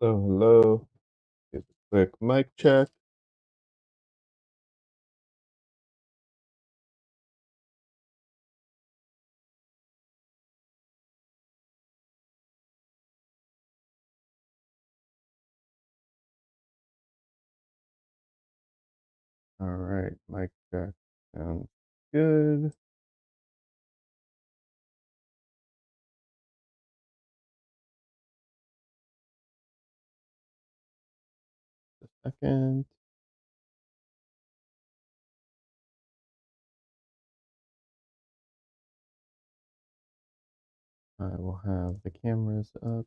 Hello, hello. Here's a quick mic check. All right, mic check. Sounds good. Just a second. I will have the cameras up.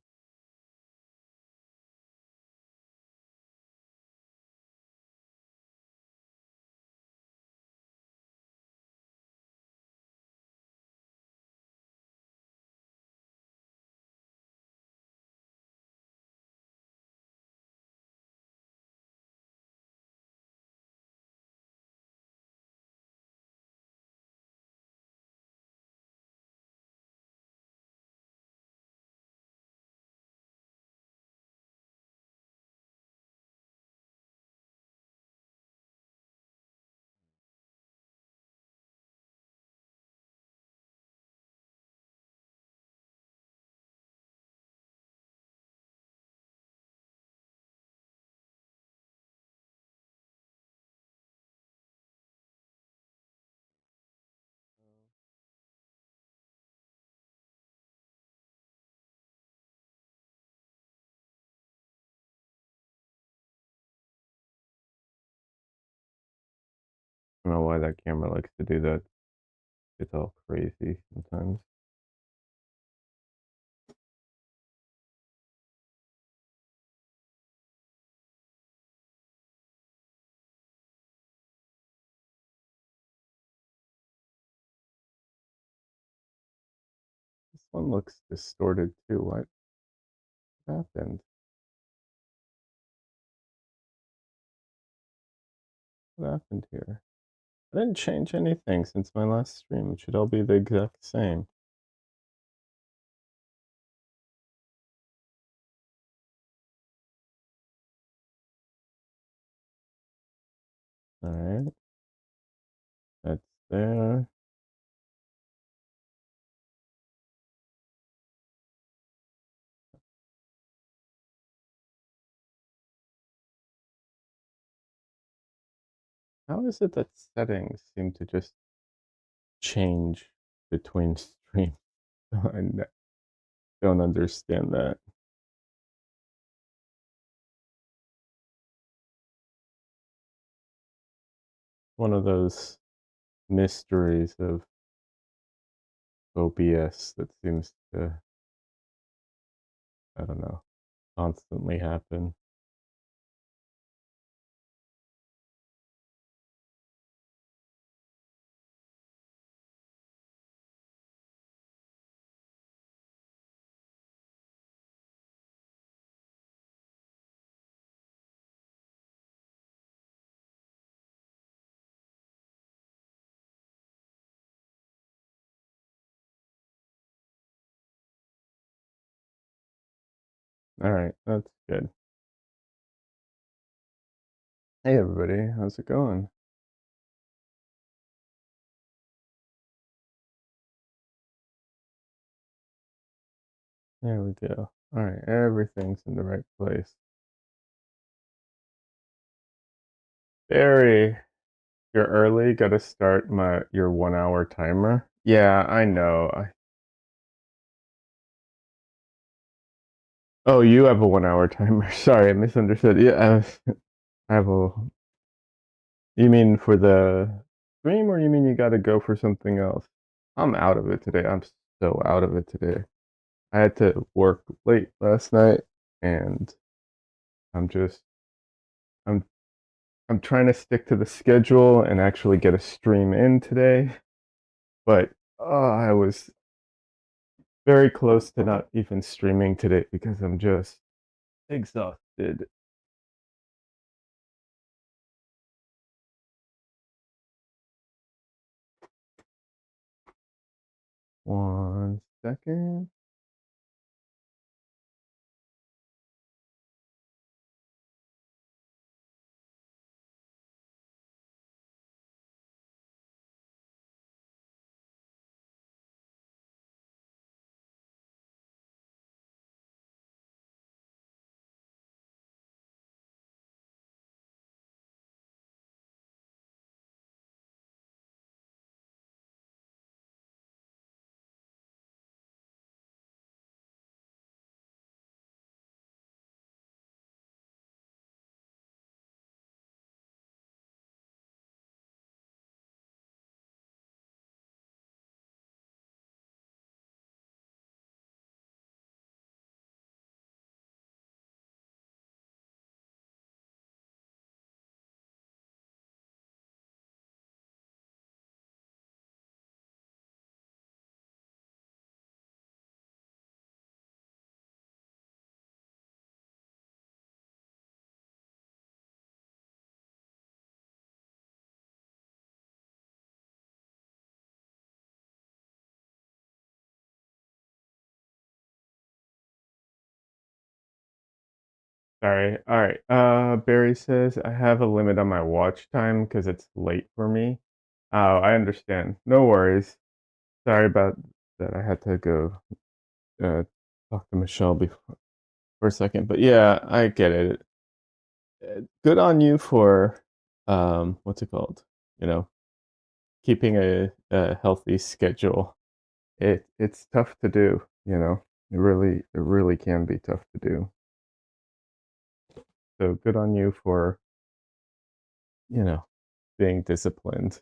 I don't know why that camera likes to do that. It's all crazy sometimes. This one looks distorted too. What happened? What happened here? I didn't change anything since my last stream. It should all be the exact same. All right. That's there. How is it that settings seem to just change between streams? I don't understand that. One of those mysteries of OBS that seems to, I don't know, constantly happen. All right, that's good. Hey, everybody, how's it going? There we go. All right, everything's in the right place. Barry, you're early. Got to start your 1 hour timer. Yeah, I know. Oh, you have a 1 hour timer. Sorry, I misunderstood. Yeah, I have a. You mean for the stream, or you mean you got to go for something else? I'm out of it today. I'm so out of it today. I had to work late last night, and I'm just I'm I'm trying to stick to the schedule and actually get a stream in today. But I was very close to not even streaming today because I'm just exhausted. One second. Sorry. All right. Barry says I have a limit on my watch time because it's late for me. Oh, I understand. No worries. Sorry about that. I had to go uh, talk to Michelle before for a second, but yeah, I get it. Good on you for what's it called? You know, keeping a healthy schedule. It's tough to do. You know, it really can be tough to do. So good on you for you know being disciplined.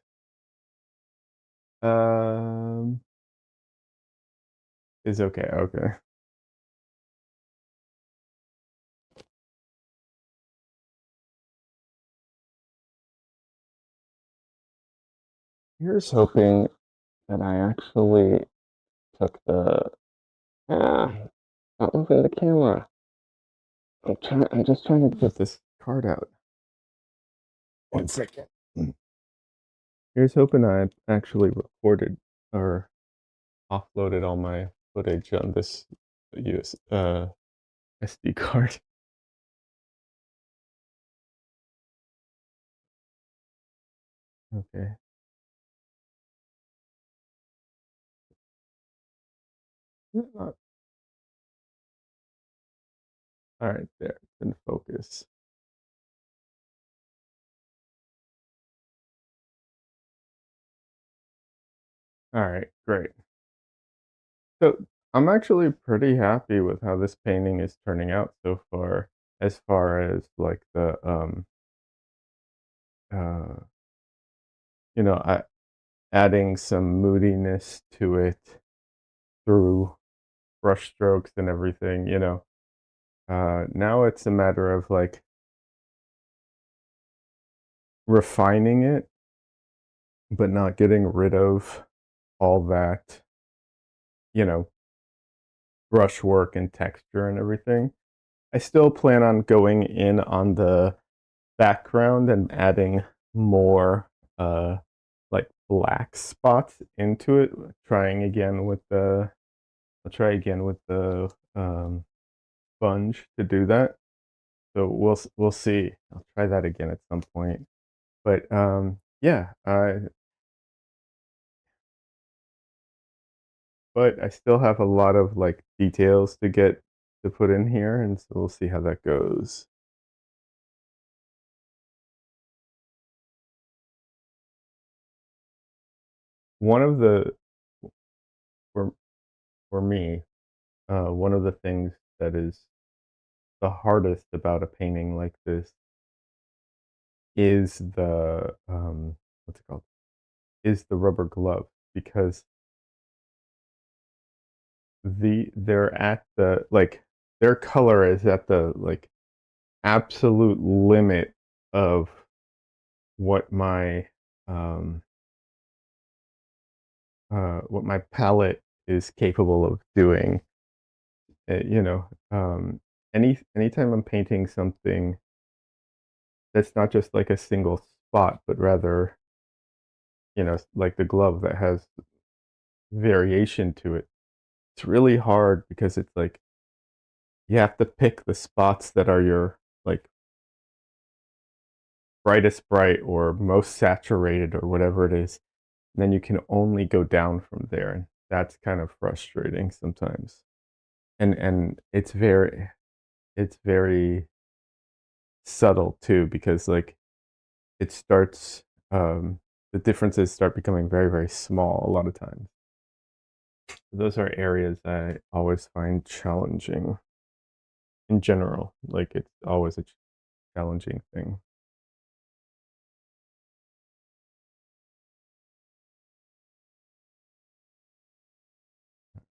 Um, is okay. Okay. Here's hoping that I actually took the. Ah, not moving the camera. I'm just trying to get this card out. 1 second. Here's hoping I actually recorded or offloaded all my footage on this US SD card. Okay. All right, there. It's in focus. All right, great. So I'm actually pretty happy with how this painting is turning out so far as like the uh I adding some moodiness to it through brush strokes and everything. Now it's a matter of like refining it, but not getting rid of all that, you know, brushwork and texture and everything. I still plan on going in on the background and adding more like black spots into it. I'll try again with the sponge to do that. So we'll see. I'll try that again at some point. But yeah, but I still have a lot of like details to put in here, and so we'll see how that goes. One of the for for me, one of the things that is the hardest about a painting like this is the what's it called? Is the rubber glove because they're at the like their color is at the like absolute limit of what um what my palette is capable of doing. You know, anytime I'm painting something that's not just like a single spot, but rather, like the glove that has variation to it. It's really hard because it's like you have to pick the spots that are your like brightest bright or most saturated or whatever it is. And then you can only go down from there. And that's kind of frustrating sometimes. And it's very subtle too because like it starts the differences start becoming very, very small a lot of times. Those are areas I always find challenging in general. Like it's always a challenging thing.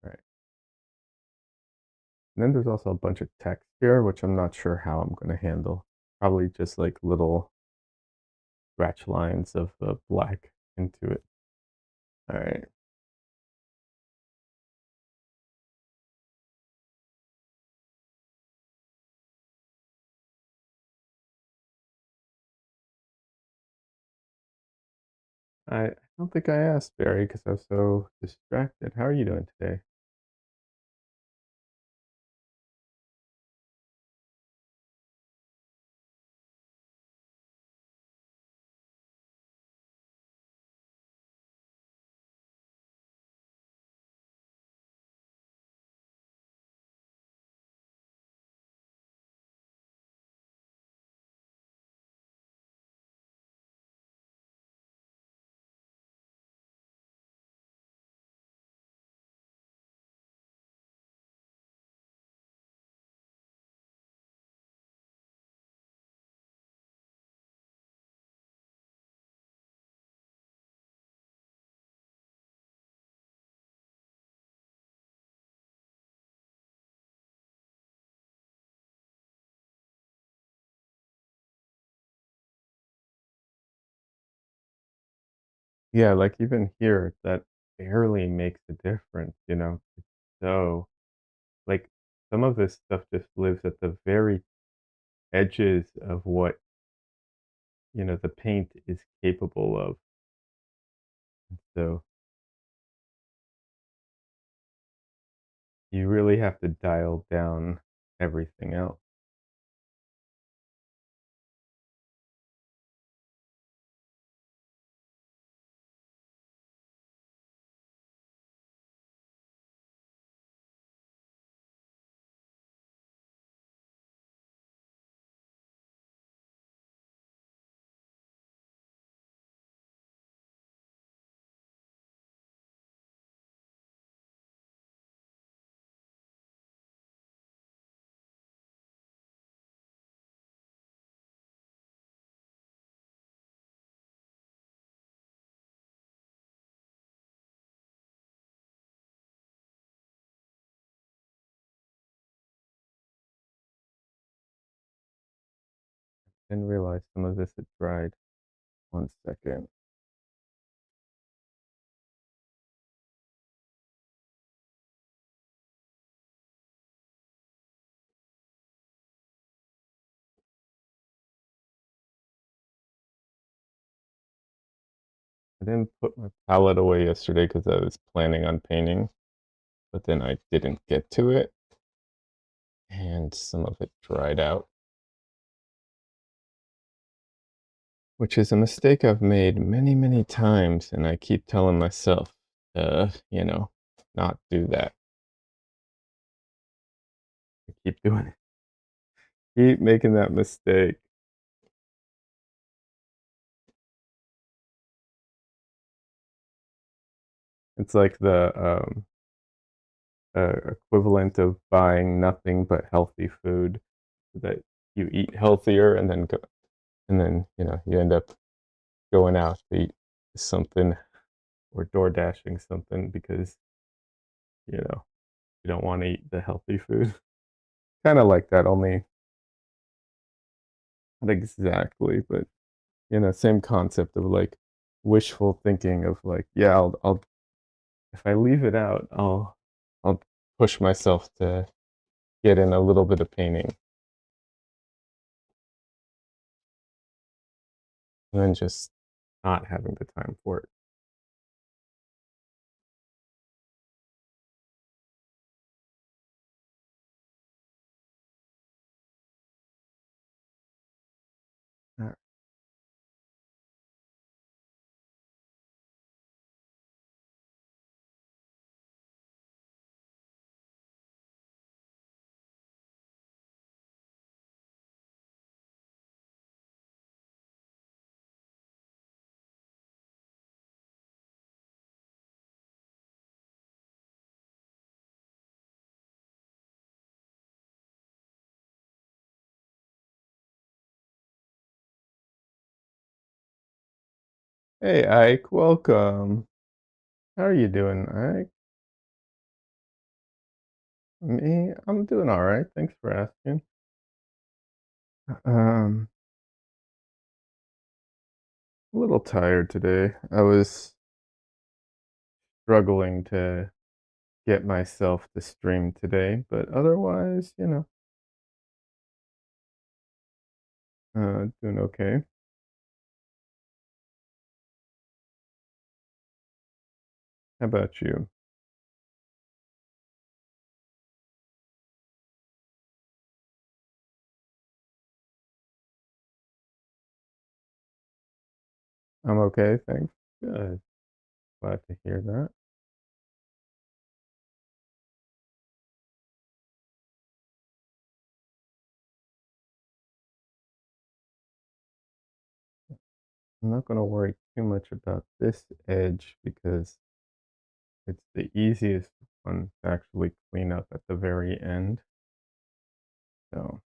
Right. And then there's also a bunch of text here, which I'm not sure how I'm going to handle. Probably just like little scratch lines of black into it. All right. I don't think I asked Barry because I was so distracted. How are you doing today? Yeah, like even here, that barely makes a difference, you know? So, like, some of this stuff just lives at the very edges of what, the paint is capable of. So you really have to dial down everything else. Didn't realize some of this had dried. 1 second. I didn't put my palette away yesterday because I was planning on painting, but then I didn't get to it, and some of it dried out, which is a mistake I've made many, many times, and I keep telling myself, not do that. I keep doing it. Keep making that mistake. It's like the equivalent of buying nothing but healthy food that you eat healthier and then you end up going out to eat something or door dashing something because you know you don't want to eat the healthy food. Kind of like that, only not exactly, but same concept of like wishful thinking of like, yeah, I'll if I leave it out, I'll push myself to get in a little bit of painting, and then just not having the time for it. Uh, Hey Ike, welcome. How are you doing, Ike? Me, I'm doing all right. Thanks for asking. Um, a little tired today. I was struggling to get myself to stream today, but otherwise, doing okay. How about you? I'm okay, thanks. Good. Glad to hear that. I'm not going to worry too much about this edge because it's the easiest one to actually clean up at the very end. So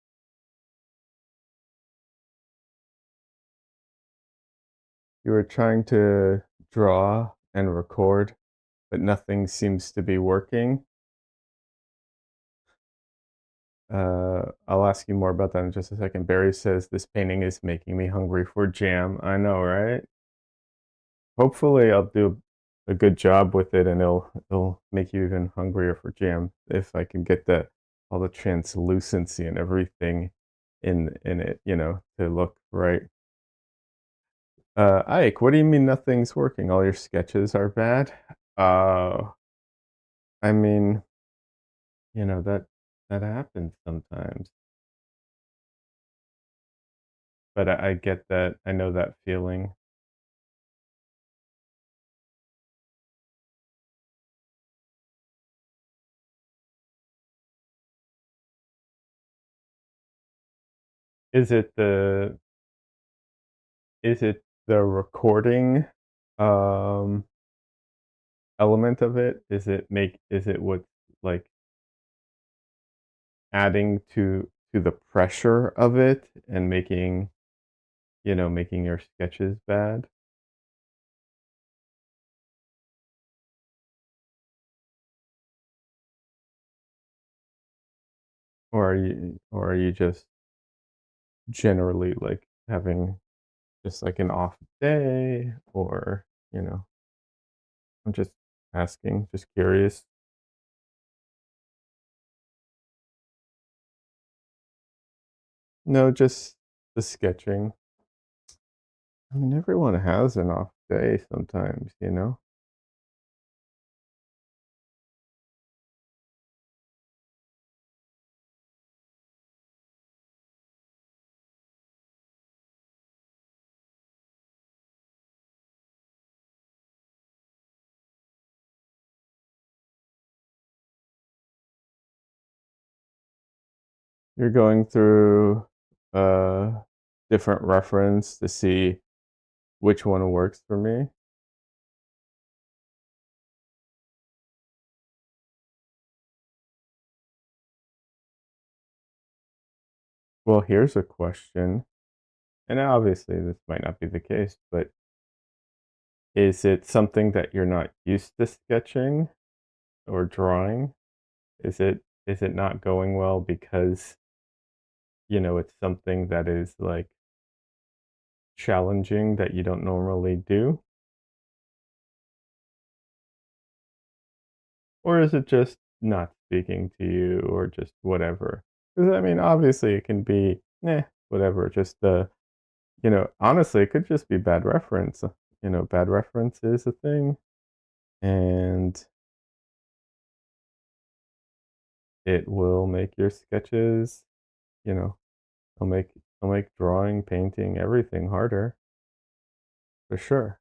you were trying to draw and record, but nothing seems to be working. I'll ask you more about that in just a second. Barry says this painting is making me hungry for jam. I know, right? hopefully I'll do a good job with it, and it'll make you even hungrier for jam if I can get the all the translucency and everything in it, to look right. Ike, what do you mean nothing's working? All your sketches are bad? Uh, I mean, that happens sometimes. But I get that. I know that feeling. Is it the is it the recording um element of it? Is it what's like adding to the pressure of it and making your sketches bad? Or are you just generally like having just like an off day, or, you know, I'm just asking, just curious. No, just the sketching. I mean, everyone has an off day sometimes. You're going through a different reference to see which one works for me. Well, here's a question, and obviously this might not be the case, but is it something that you're not used to sketching or drawing? Is it not going well because, it's something that is like challenging that you don't normally do? Or is it just not speaking to you, or just whatever? Because I mean, obviously it can be, whatever, just honestly, it could just be bad reference. Bad reference is a thing, and it will make your sketches, you know, it'll make drawing, painting, everything harder, for sure.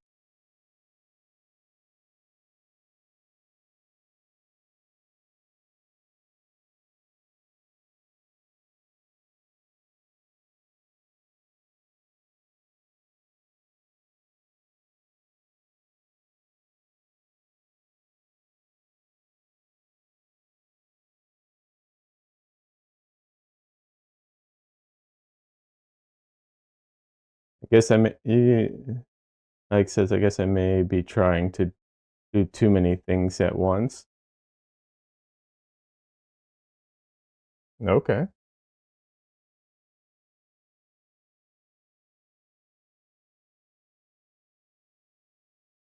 I guess like says, I guess I may be trying to do too many things at once. Okay.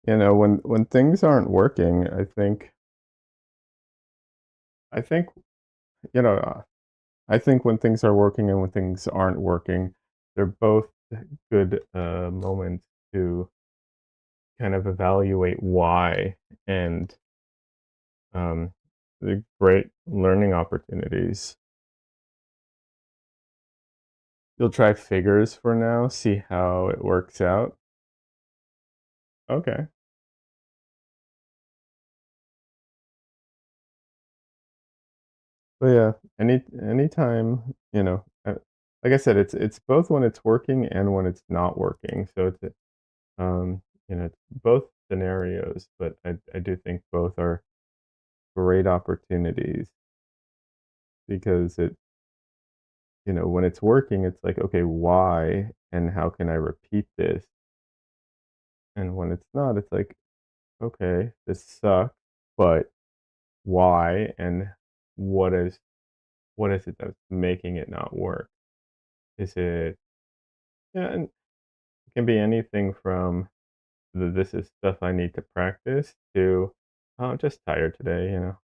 When things aren't working, I think, you know, I think when things are working and when things aren't working, they're both good moments to kind of evaluate why, and the great learning opportunities. You'll try figures for now, see how it works out. Okay. But yeah, anytime, like I said, it's both when it's working and when it's not working. So it's both scenarios, but I do think both are great opportunities, because when it's working, it's like, okay, why and how can I repeat this? And when it's not, it's like, okay, this sucks, but why, and what is what is it that's making it not work? Is it, yeah, and it can be anything from this is stuff I need to practice to, I'm just tired today, you know?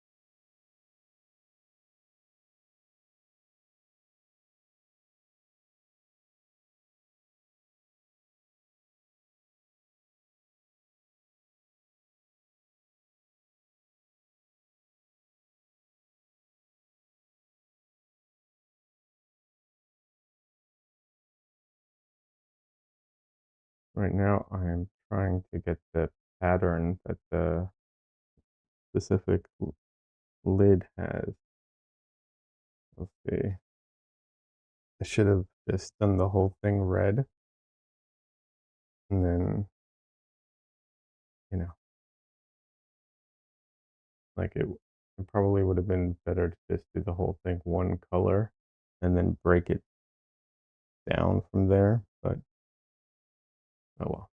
Right now, I'm trying to get the pattern that the specific lid has. Let's see. I should have just done the whole thing red, and then, you know, like it probably would have been better to just do the whole thing one color and then break it down from there, but oh well.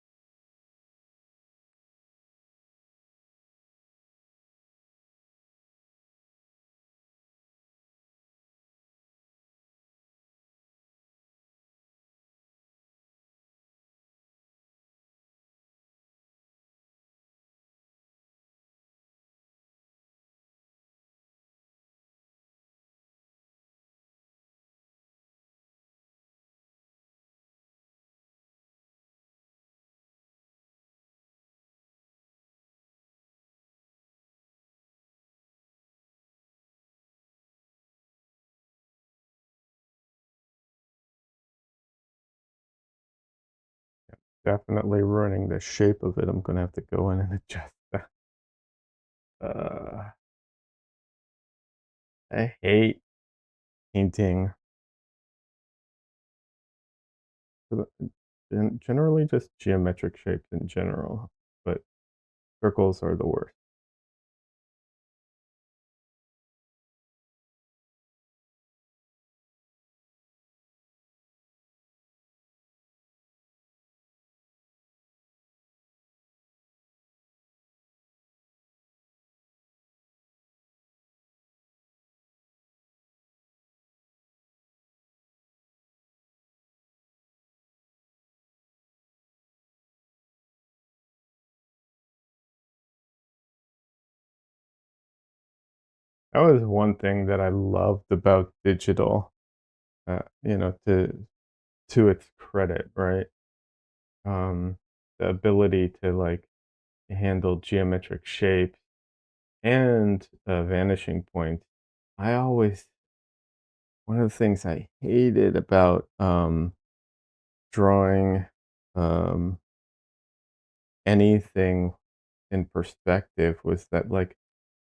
Definitely ruining the shape of it. I'm gonna have to go in and adjust that. I hate painting. Generally just geometric shapes in general, but circles are the worst. That was one thing that I loved about digital, you know, to its credit, right? The ability to like handle geometric shapes and vanishing points. I always One of the things I hated about drawing um, anything in perspective was that like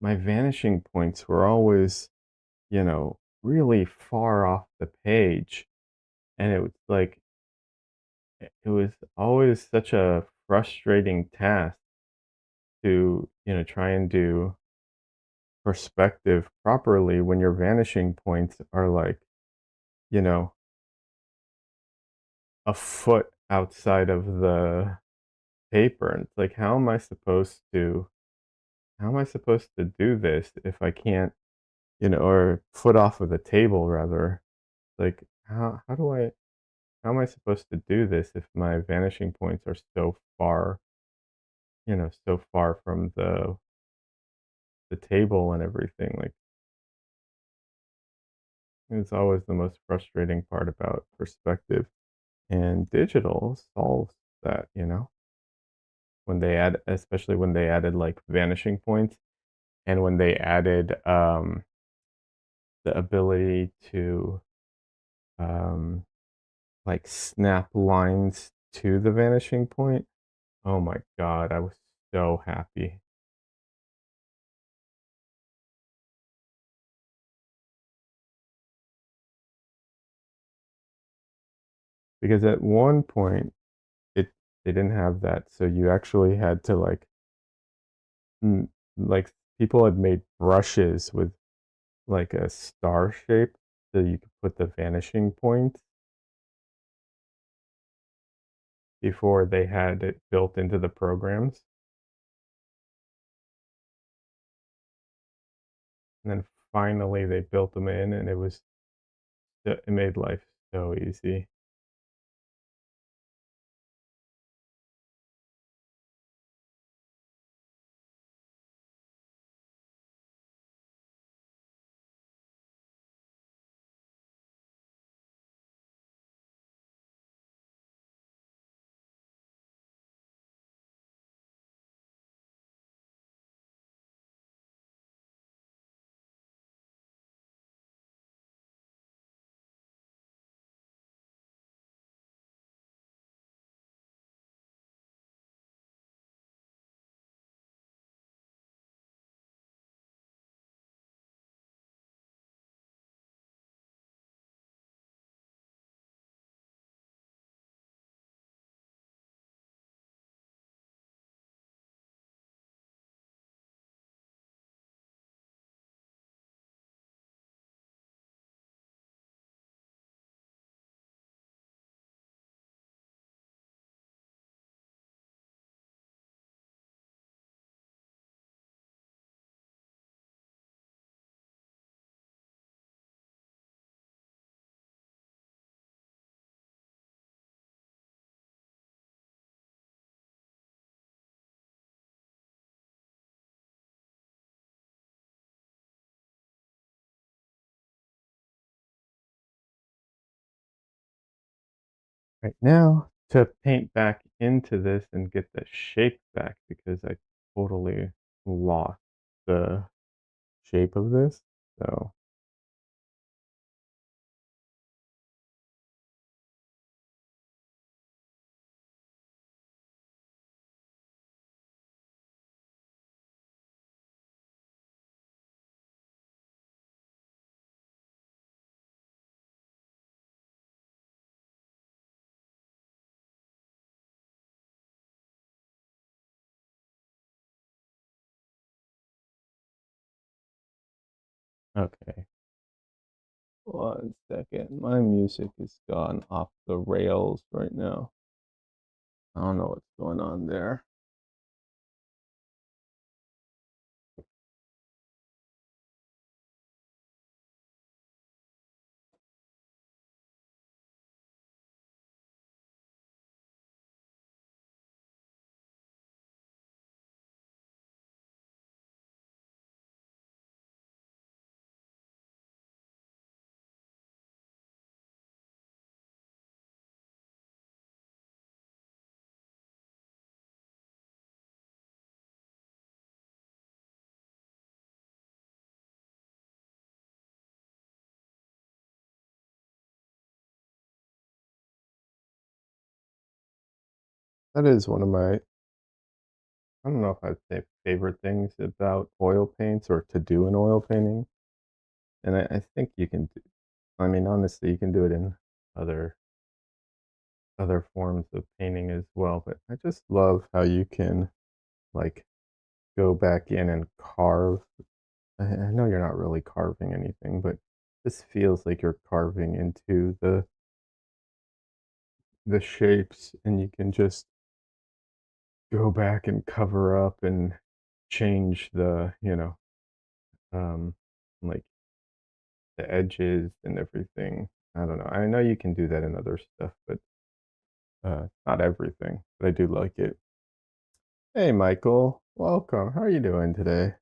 my vanishing points were always, you know, really far off the page, and it was like it was always such a frustrating task to, you know, try and do perspective properly when your vanishing points are like, you know, a foot outside of the paper, and it's like, how am I supposed to do this if I can't, you know, or foot off of the table rather? Like, how am I supposed to do this if my vanishing points are so far, you know, so far from the table and everything? Like, it's always the most frustrating part about perspective. And digital solves that, you know, when they add, especially when they added like vanishing points, and when they added the ability to um, like snap lines to the vanishing point. Oh my god, I was so happy because at one point it they didn't have that, so you actually had to like like people had made brushes with like a star shape so you could put the vanishing point before they had it built into the programs. And then finally they built them in, and it made life so easy. right now to paint back into this and get the shape back because I totally lost the shape of this. So, okay. 1 second. My music is gone off the rails right now. I don't know what's going on there. That is one of my, I don't know if I'd say favorite things about oil paints or to do an oil painting. And I think you can do, I mean, honestly, you can do it in other forms of painting as well. But I just love how you can like go back in and carve. I know you're not really carving anything, but this feels like you're carving into the shapes, and you can just go back and cover up and change the, um, like the edges and everything. I don't know. I know you can do that in other stuff, but not everything. But I do like it. Hey, Michael, welcome. How are you doing today?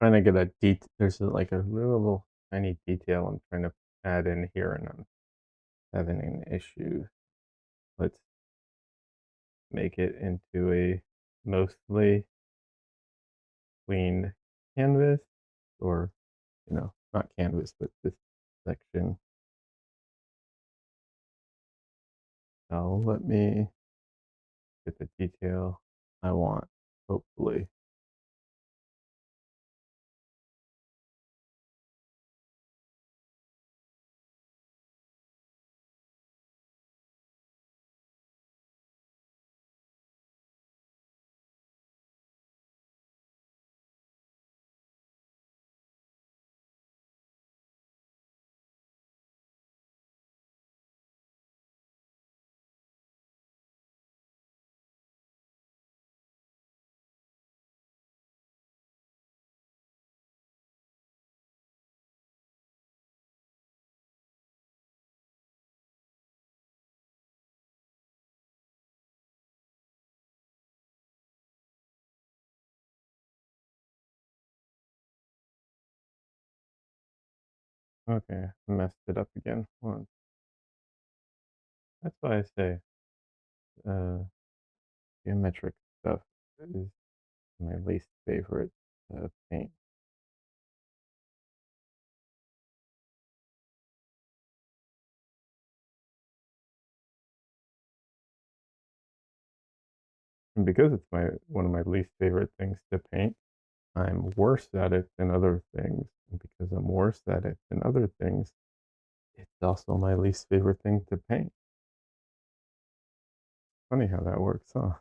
Trying to get a there's like a little tiny detail I'm trying to add in here, and I'm having an issue. Let's make it into a mostly clean canvas, or not canvas, but this section. Now let me get the detail I want, hopefully. Okay, messed it up again. Hold. That's why I say uh, geometric stuff is my least favorite paint. And because it's my one of my least favorite things to paint, I'm worse at it than other things. And because I'm worse at it than other things, it's also my least favorite thing to paint. Funny how that works, huh?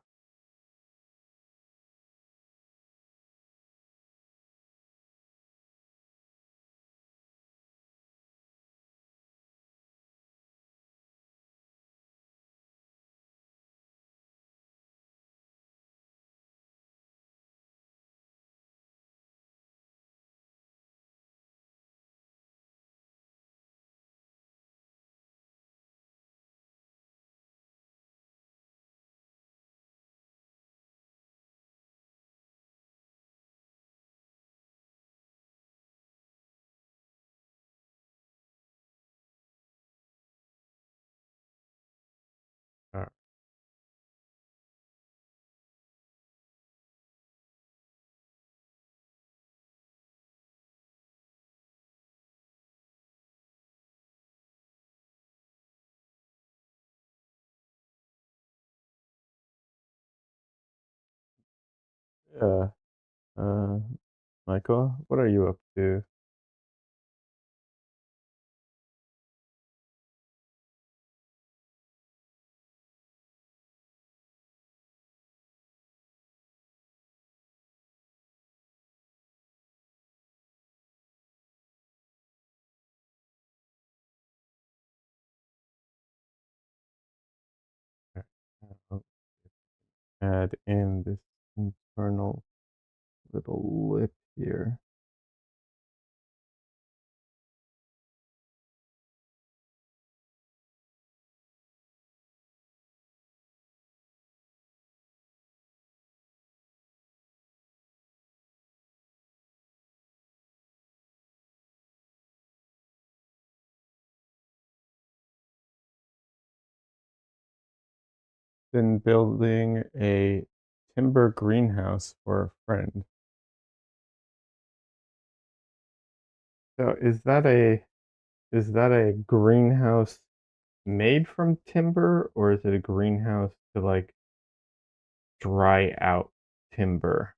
Uh, yeah. Uh, Michael, what are you up to? Uh, Add in this internal little lip here. Been building a timber greenhouse for a friend. So is that a greenhouse made from timber, or is it a greenhouse to like dry out timber?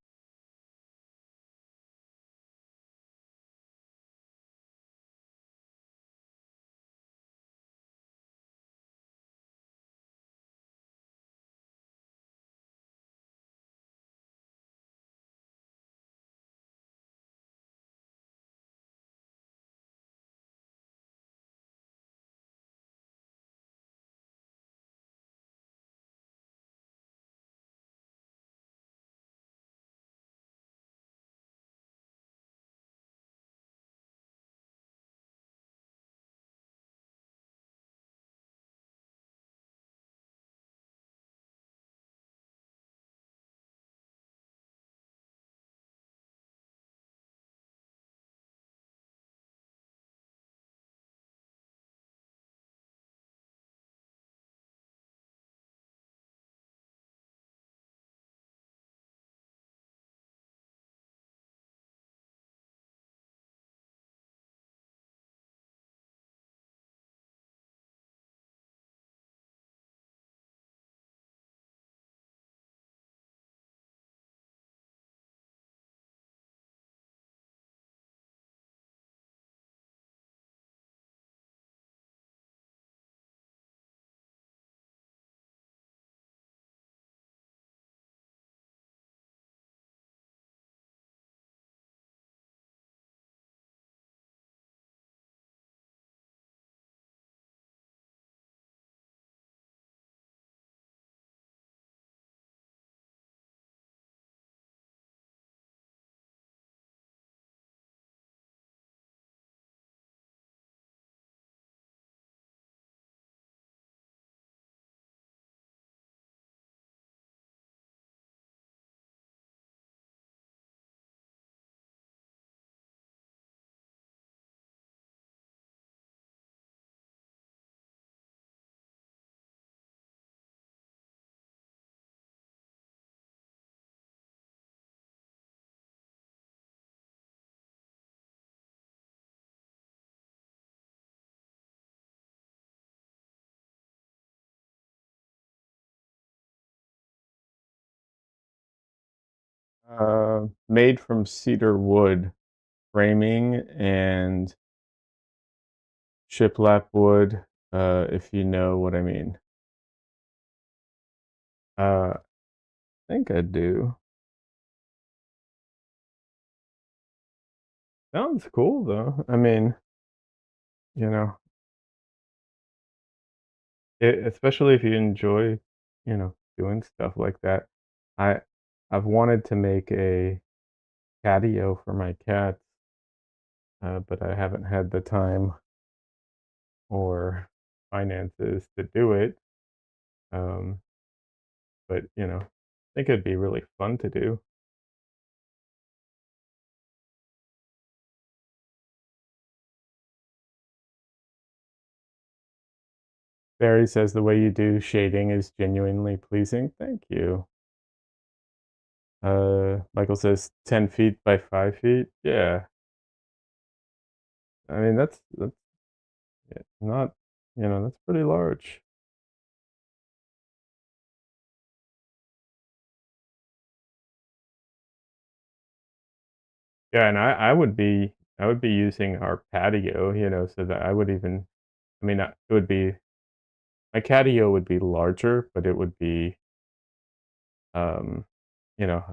Made from cedar wood framing and shiplap wood, if you know what I mean. I think I do. Sounds cool though. I mean, you know, especially if you enjoy, doing stuff like that. I I've wanted to make a patio for my cats, but I haven't had the time or finances to do it. Um, but I think it'd be really fun to do. Barry says the way you do shading is genuinely pleasing. Thank you. Michael says 10 feet by 5 feet. Yeah, I mean that's not that's pretty large. Yeah, and I would be using our patio, so that I would even I mean it would be my patio would be larger, but it would be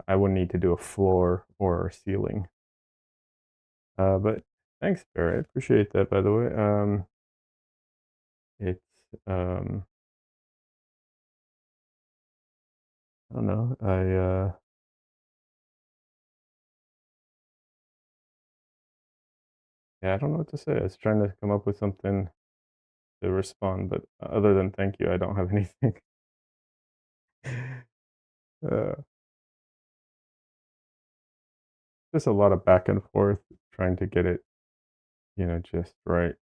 I wouldn't need to do a floor or a ceiling. But thanks, Barry. I appreciate that, by the way. It's um, I don't know. Yeah, I don't know what to say. I was trying to come up with something to respond, but other than thank you, I don't have anything. uh, just a lot of back and forth trying to get it, just right.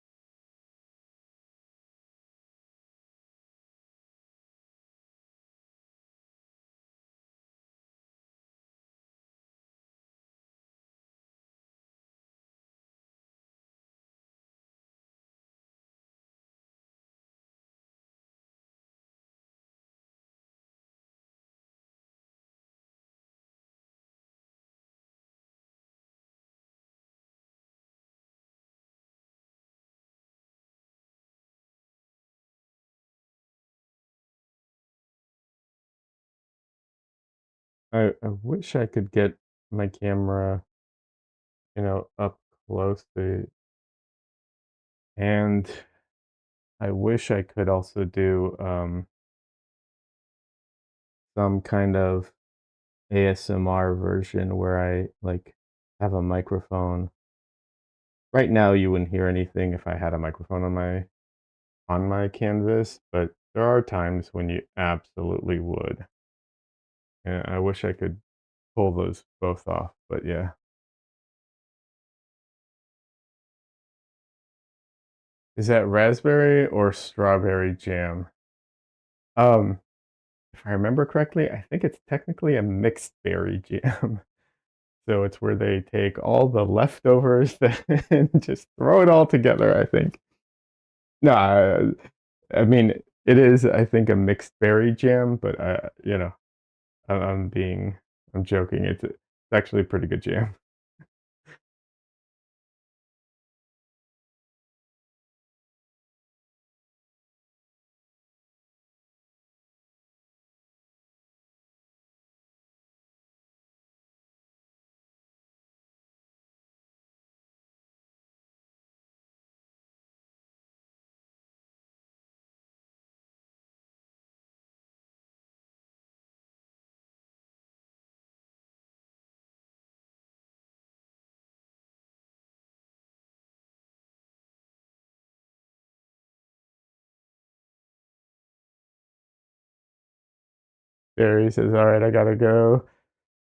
I wish I could get my camera, up close, and I wish I could also do some kind of ASMR version where I like have a microphone. Right now, you wouldn't hear anything if I had a microphone on my canvas, but there are times when you absolutely would. And I wish I could pull those both off, but yeah. Is that raspberry or strawberry jam? Um, if I remember correctly, I think it's technically a mixed berry jam. So it's where they take all the leftovers and just throw it all together, I think. No, I mean, it is, I think, a mixed berry jam, but I'm joking. It's actually a pretty good jam. Barry says, "All right, I gotta go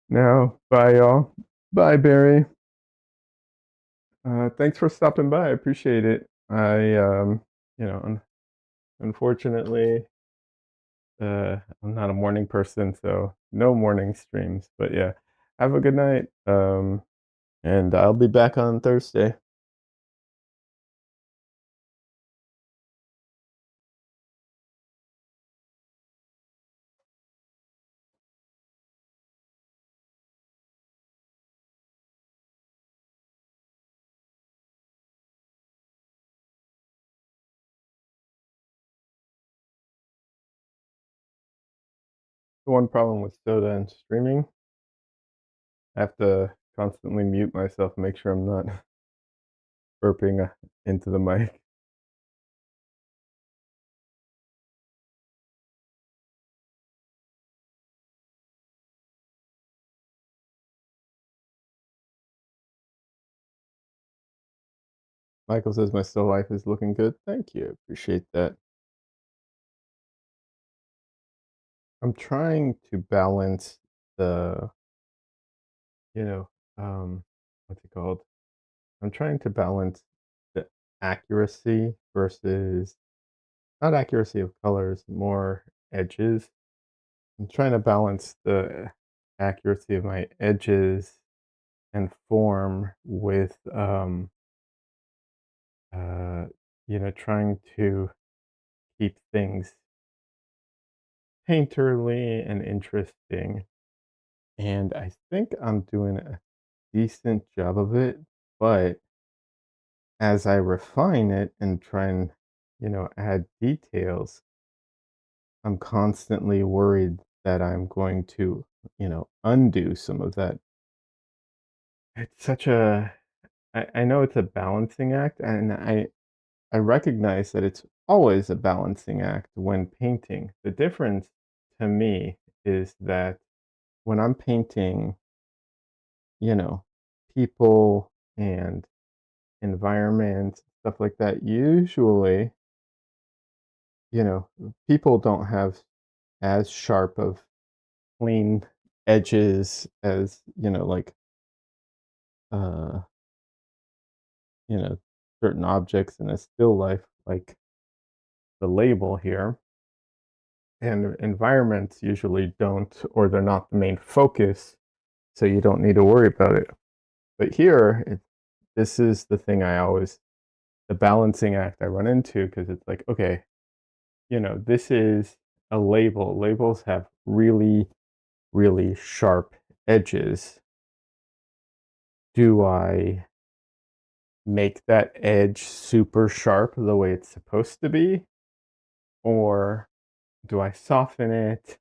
now. Bye, y'all. Bye, Barry. Thanks for stopping by. I appreciate it. You know, un- unfortunately, I'm not a morning person, so no morning streams. But yeah, have a good night. And I'll be back on Thursday." The one problem with soda and streaming, I have to constantly mute myself, make sure I'm not burping into the mic. Michael says my still life is looking good. Thank you. Appreciate that. I'm trying to balance the, you know, what's it called? I'm trying to balance the accuracy versus not accuracy of colors, more edges. I'm trying to balance the accuracy of my edges and form with uh trying to keep things painterly and interesting. And I think I'm doing a decent job of it, but as I refine it and try and add details, I'm constantly worried that I'm going to undo some of that. It's such a I know it's a balancing act, and I recognize that it's always a balancing act when painting. The difference to me is that when I'm painting, you know, people and environment, stuff like that, usually, you know, people don't have as sharp of clean edges as, uh, you know, certain objects in a still life, like the label here. And environments usually don't, or they're not the main focus, so you don't need to worry about it. But here, this is the thing the balancing act I run into because it's like, okay, this is a label. Labels have really, really sharp edges. Do I make that edge super sharp the way it's supposed to be? Or do I soften it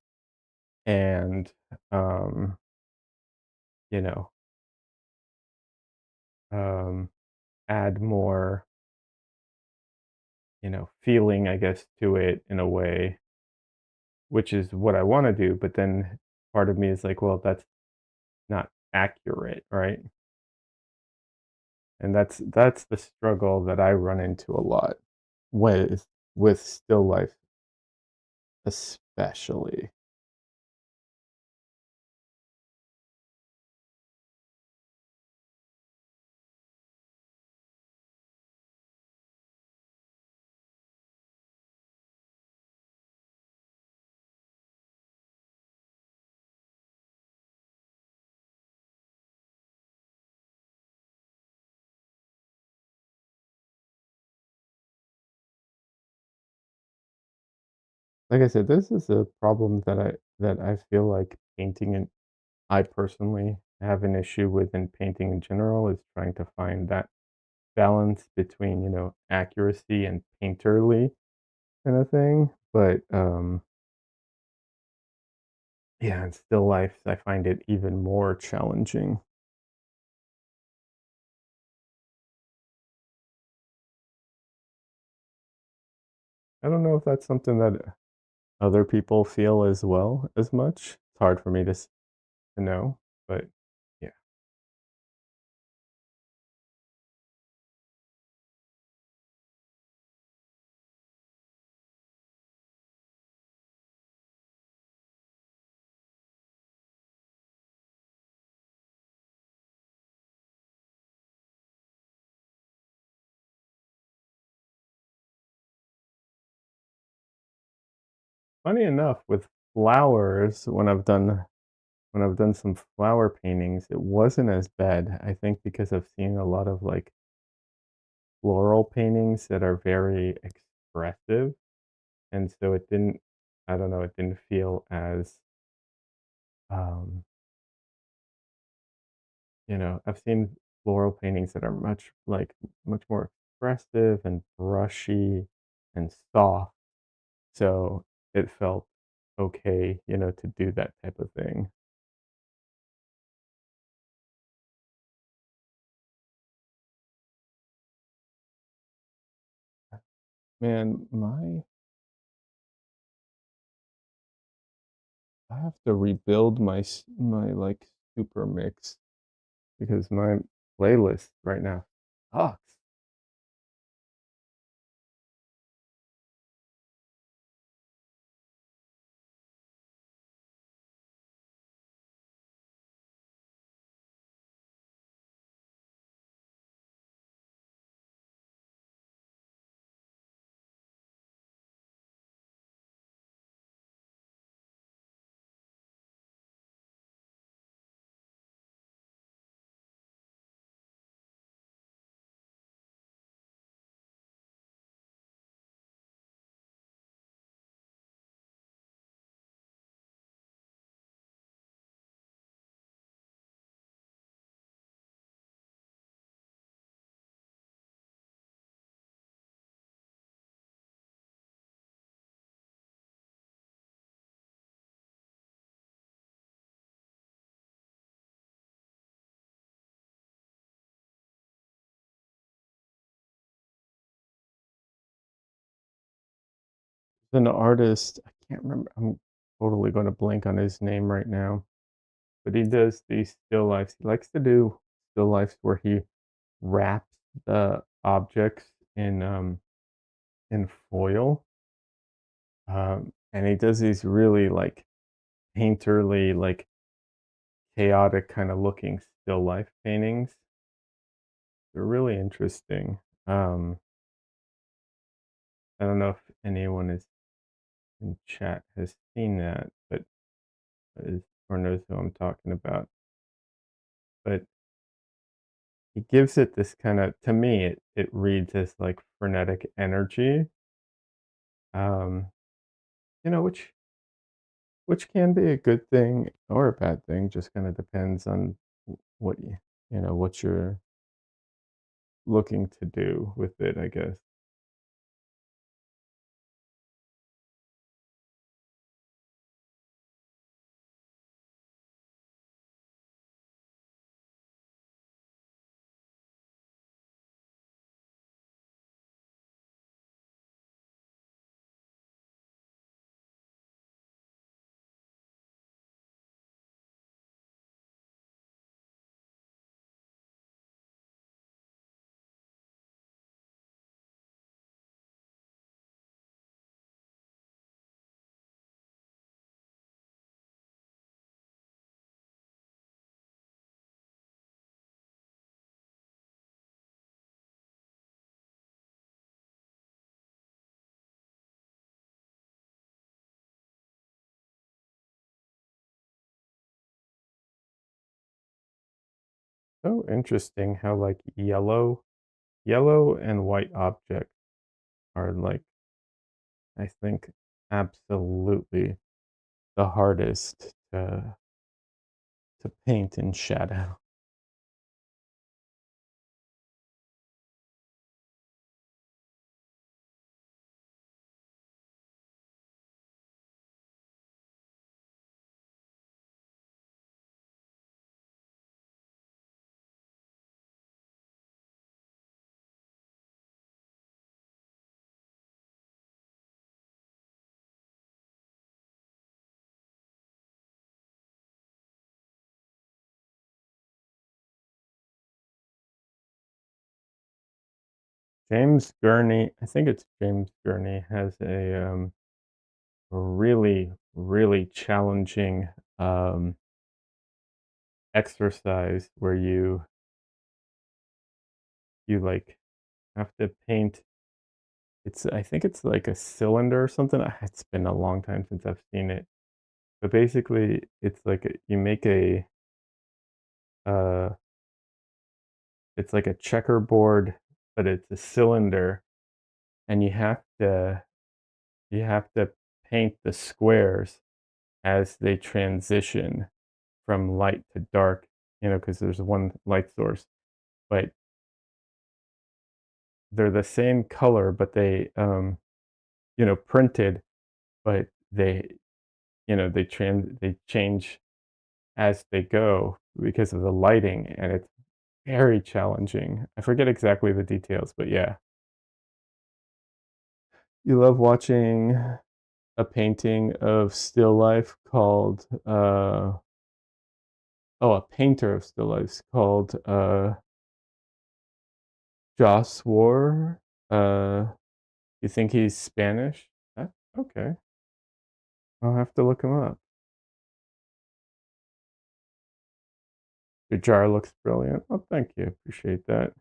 and, um, you know, um, add more, feeling, I guess, to it in a way, which is what I want to do. But then part of me is like, well, that's not accurate, right? And that's the struggle that I run into a lot with still life, especially. Like I said, this is a problem that I feel like painting and I personally have an issue with in painting in general is trying to find that balance between, accuracy and painterly kind of thing. But yeah, in still life, I find it even more challenging. I don't know if that's something that other people feel as well as much. It's hard for me to know, but yeah. Funny enough, with flowers, when I've done some flower paintings, it wasn't as bad. I think because I've seen a lot of like floral paintings that are very expressive, and so it didn't. I don't know. It didn't feel as um, I've seen floral paintings that are much more expressive and brushy and soft. So it felt okay, to do that type of thing. Man, I have to rebuild my like super mix because my playlist right now sucks. An artist, I can't remember. I'm totally going to blank on his name right now, but he does these still lifes. He likes to do still lifes where he wraps the objects in foil, and he does these really like painterly, like chaotic kind of looking still life paintings. They're really interesting. Um, I don't know if anyone is in chat has seen that, but is or knows who I'm talking about. But he gives it this kind of, to me, it reads as like frenetic energy, um, which can be a good thing or a bad thing. Just kind of depends on what what you're looking to do with it, I guess. So interesting how like yellow and white objects are like, I think, absolutely the hardest to paint in shadow. James Gurney, I think it's James Gurney, has a really, really challenging exercise where you like have to paint. It's, I think it's like a cylinder or something. It's been a long time since I've seen it, but basically it's like you make uh it's like a checkerboard, but it's a cylinder, and you have to paint the squares as they transition from light to dark, because there's one light source, but they're the same color, but they printed, but they change as they go because of the lighting, and it's very challenging. I forget exactly the details, but yeah. You love watching a painting of still life called a painter of still lifes called Joss War. You think he's Spanish? Okay. I'll have to look him up. Your jar looks brilliant. Oh, thank you. Appreciate that.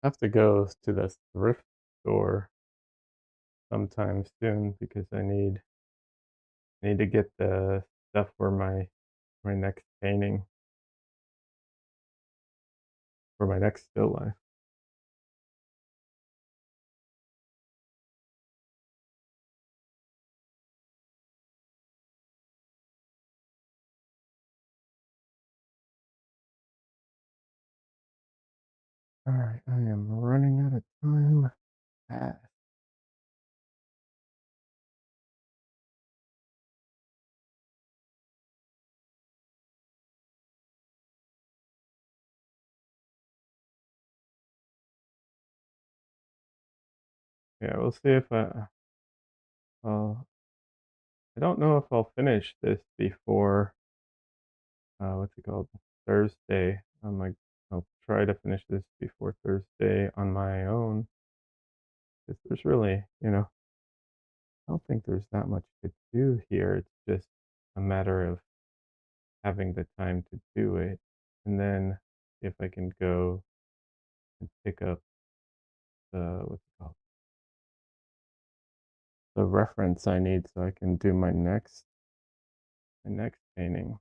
I have to go to the thrift store sometime soon because I need to get the stuff for my next painting, for my next still life. All right, I am running out of time fast. Yeah, we'll see if uh, I don't know if I'll finish this before what's it called? Thursday. I'll try to finish this before Thursday on my own. Because there's really, I don't think there's that much to do here. It's just a matter of having the time to do it. And then if I can go and pick up the what's it called? The reference I need so I can do my next painting.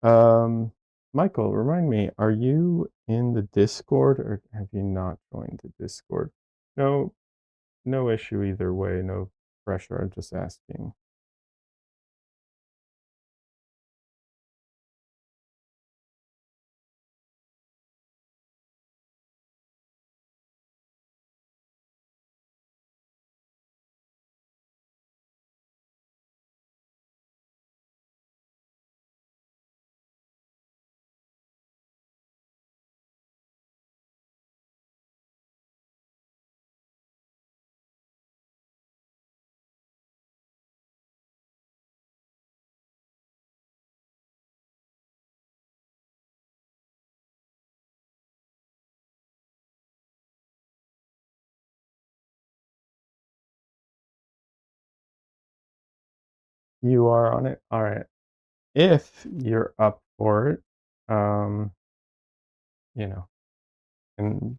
Um, Michael, remind me, are you in the Discord or have you not joined the Discord? No, no issue either way, no pressure. I'm just asking. You are on it? All right. If you're up for it, um, you know, and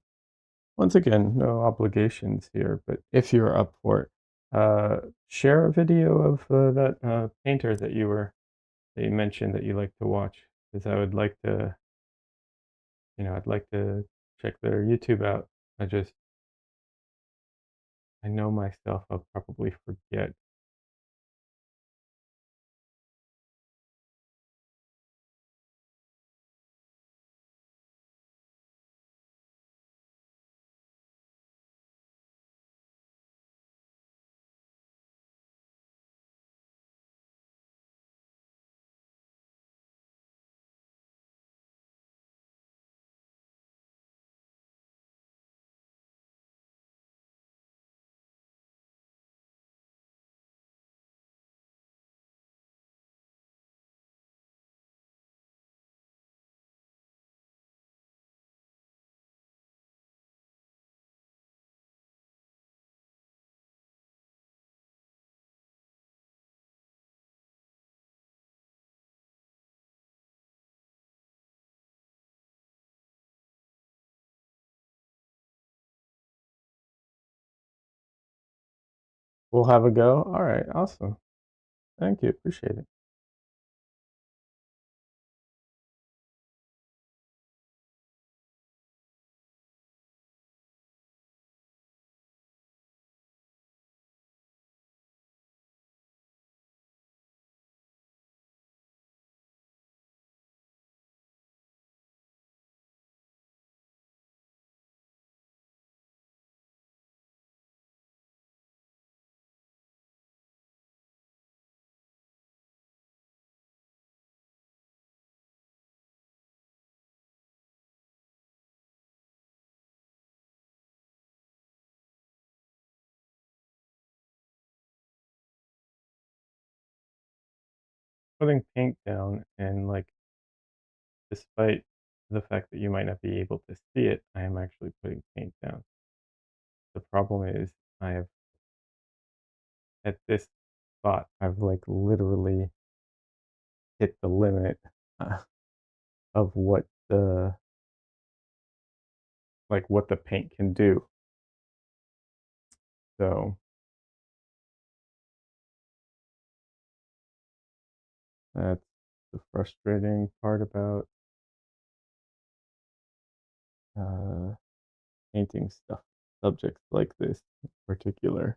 once again, no obligations here, but if you're up for it, share a video of that painter that you mentioned that you like to watch, because I would like to, I'd like to check their YouTube out. I know myself, I'll probably forget. We'll have a go. All right, awesome. Thank you, appreciate it. Putting paint down and like, despite the fact that you might not be able to see it, I am actually putting paint down. The problem is I have at this spot, I've like literally hit the limit uh, of what the paint can do. So that's the frustrating part about uh, painting stuff, subjects like this in particular.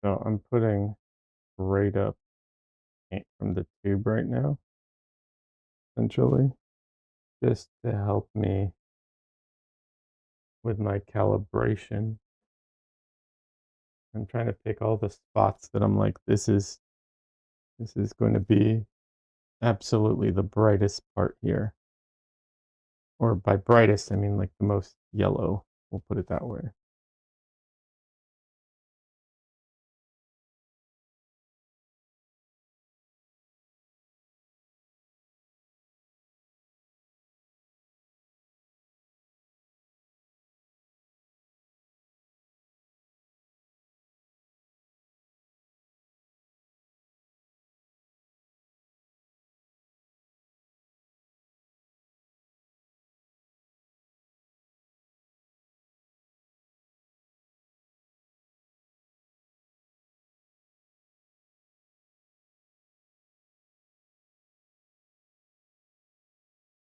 So I'm putting right up paint from the tube right now, essentially, just to help me with my calibration. I'm trying to pick all the spots that I'm like, this is going to be absolutely the brightest part here. Or by brightest, I mean like the most yellow. We'll put it that way.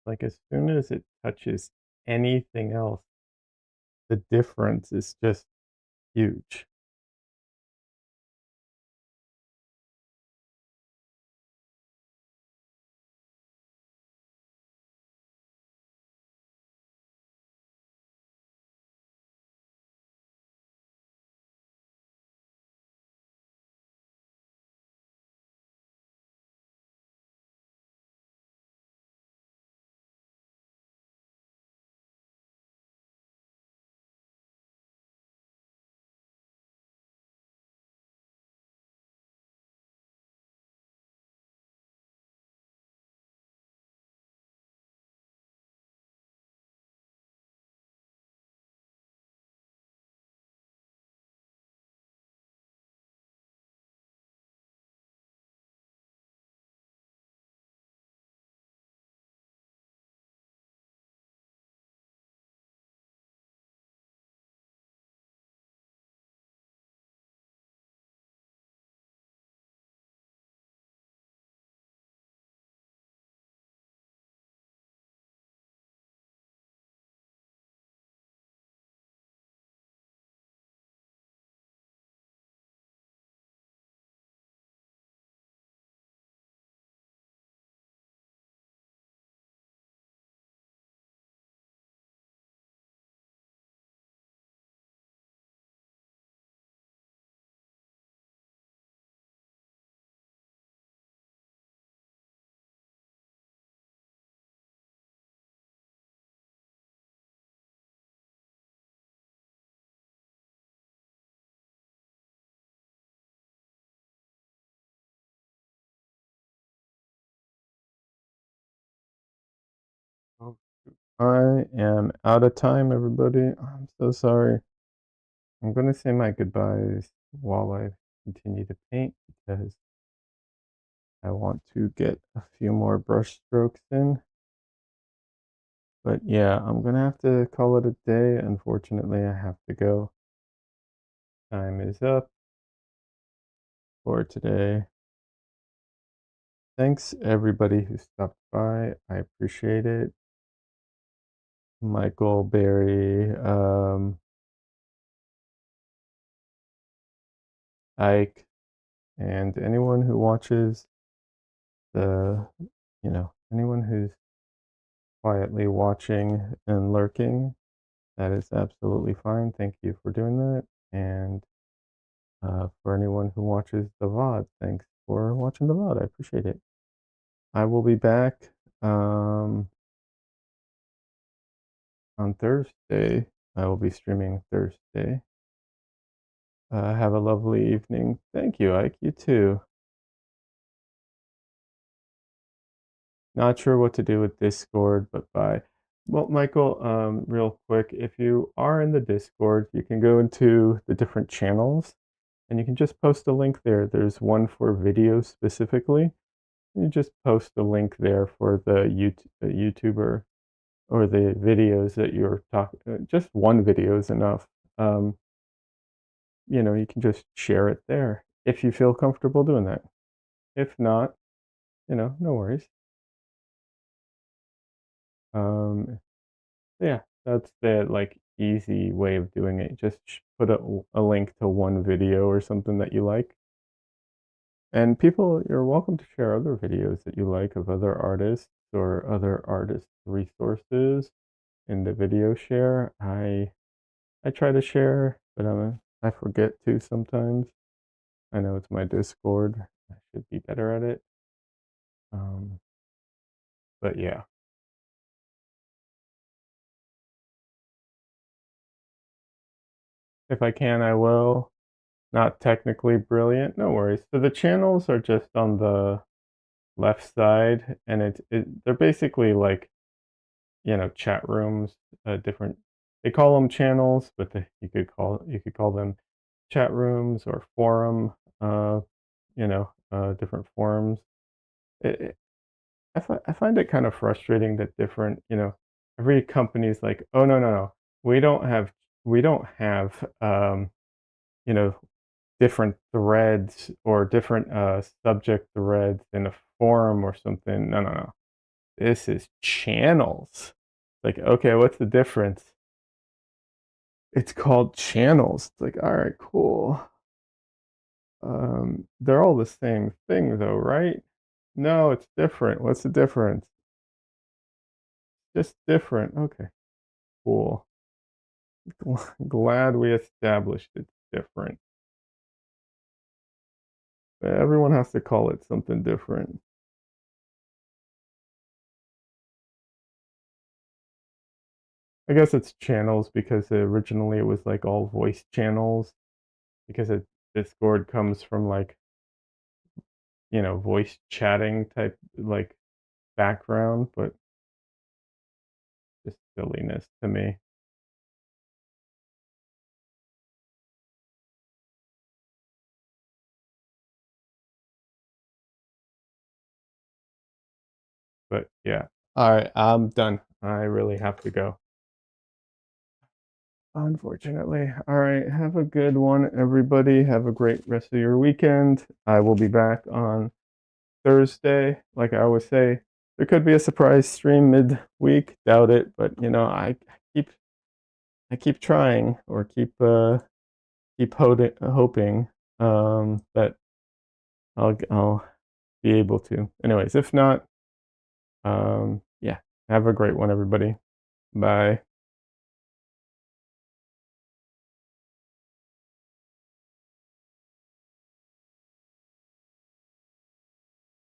Like as soon as it touches anything else, the difference is just huge. Oh, I am out of time, everybody. I'm so sorry. I'm going to say my goodbyes while I continue to paint because I want to get a few more brush strokes in. But yeah, I'm going to have to call it a day. Unfortunately, I have to go. Time is up for today. Thanks everybody who stopped by. I appreciate it. Michael, Barry, Ike, and anyone who watches the, anyone who's quietly watching and lurking, that is absolutely fine. Thank you for doing that. And for anyone who watches the VOD, thanks for watching the VOD. I appreciate it. I will be back on Thursday. I will be streaming Thursday. Have a lovely evening. Thank you, Ike. You too. Not sure what to do with Discord, but bye. Well, Michael, real quick, if you are in the Discord, you can go into the different channels and you can just post a link there. There's one for videos specifically. You just post a link there for the YouTuber or the videos that you're talking. Just one video is enough. Um, you can just share it there if you feel comfortable doing that. If not, no worries. Um, yeah, that's the like easy way of doing it. Just put a link to one video or something that you like. And people, you're welcome to share other videos that you like of other artists or other artist resources in the video share. I try to share, but I forget to sometimes. I know it's my Discord. I should be better at it. Um, but yeah, if I can, I will. Not technically brilliant, no worries. So the channels are just on the left side, and they're basically like chat rooms. Different, they call them channels, but you could call them chat rooms or forum. Different forums. It, I find it kind of frustrating that different, every company's like, oh no, we don't have you know different threads or different subject threads in a forum or something. No. This is channels. Like, okay, what's the difference? It's called channels. It's like, all right, cool. They're all the same thing though, right? No, it's different. What's the difference? Just different. Okay, cool. Glad we established it's different. Everyone has to call it something different. I guess it's channels because originally it was like all voice channels because Discord comes from like, voice chatting type like background, but just silliness to me. But yeah. All right, I'm done. I really have to go. Unfortunately. All right, have a good one, everybody. Have a great rest of your weekend. I will be back on Thursday. Like I always say, there could be a surprise stream mid-week. Doubt it, but keep I keep trying or keep hoping that I'll be able to. Anyways, if not, yeah, have a great one, everybody. Bye.